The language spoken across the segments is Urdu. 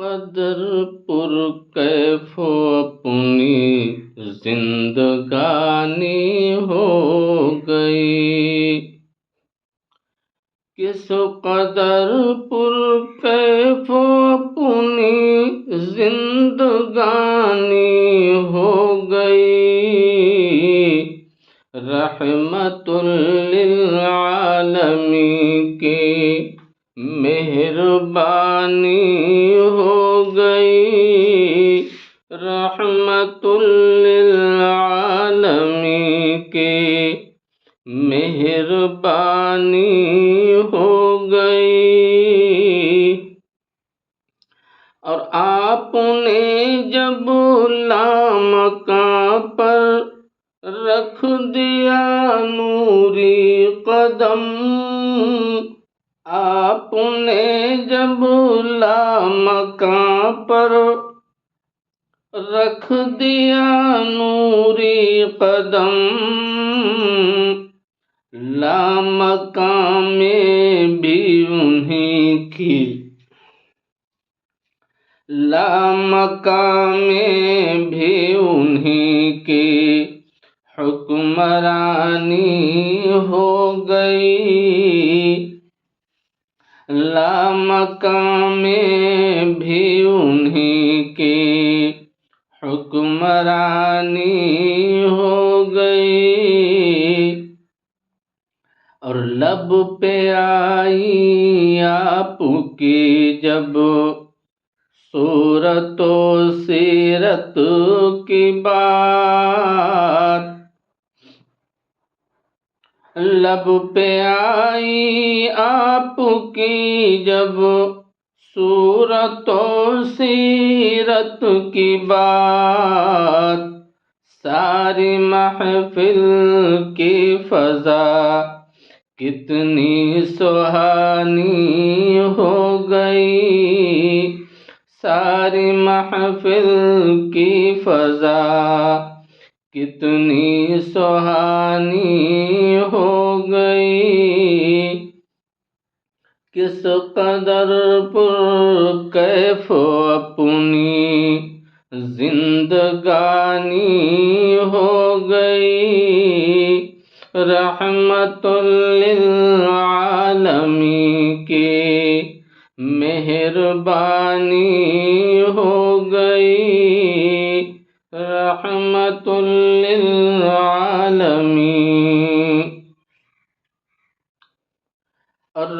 قدر پر کیف اپنی زندگانی ہو گئی، کس قدر پر کیف اپنی زندگانی ہو گئی، رحمت للعالمین کی مہربانی ہو گئی، رحمت للعالمین کی مہربانی ہو گئی۔ اور آپ نے جب لامکاں پر رکھ دیا نوری قدم، آپ نے جب لامکاں پر رکھ دیا نوری قدم، لامکاں میں بھی انہیں کی حکمرانی ہو گئی، لامکاں میں بھی انہیں کی حکمرانی ہو گئی۔ اور لب پہ آئی آپ کی جب صورت و سیرت کی بات، لب پہ آئی آپ کی جب صورت و سیرت کی بات، ساری محفل کی فضا کتنی سہانی ہو گئی، ساری محفل کی فضا کتنی سہانی ہو گئی، کس قدر پر کیف اپنی زندگانی ہو گئی، رحمت للعالمین کی مہربانی ہو گئی، رحمت للعالمین۔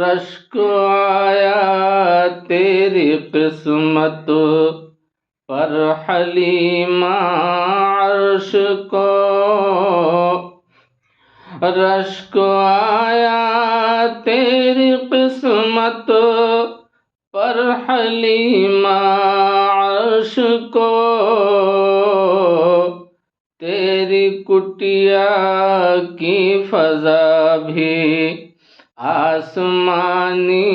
رشک آیا تیری قسمت پر حلیمہ عرش کو، رشک آیا تیری قسمت پر حلیمہ عرش کو، تیری کٹیا کی فضا بھی آسمانی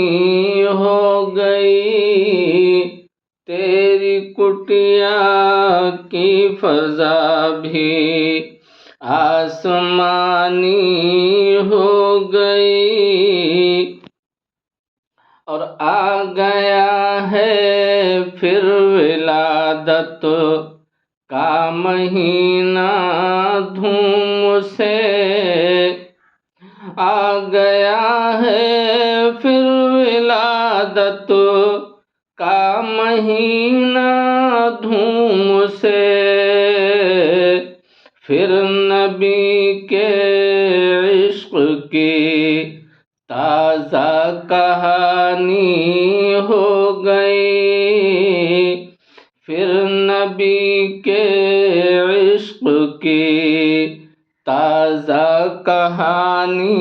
ہو گئی، تیری کٹیا کی فضا بھی آسمانی ہو گئی۔ اور آ گیا ہے پھر ولادت کا مہینہ دھوم سے، آ گیا ہے پھر ولادت کا مہینہ دھوم سے، پھر نبی کے عشق کی تازہ کہانی ہو گئی، پھر نبی کے عشق کی تازہ کہانی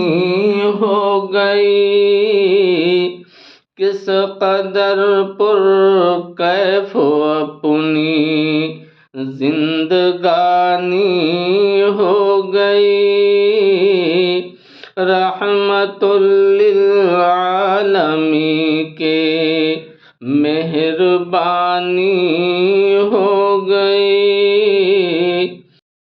ہو گئی، کس قدر پر کیف اپنی زندگانی ہو گئی، رحمت للعالمین کی مہربانی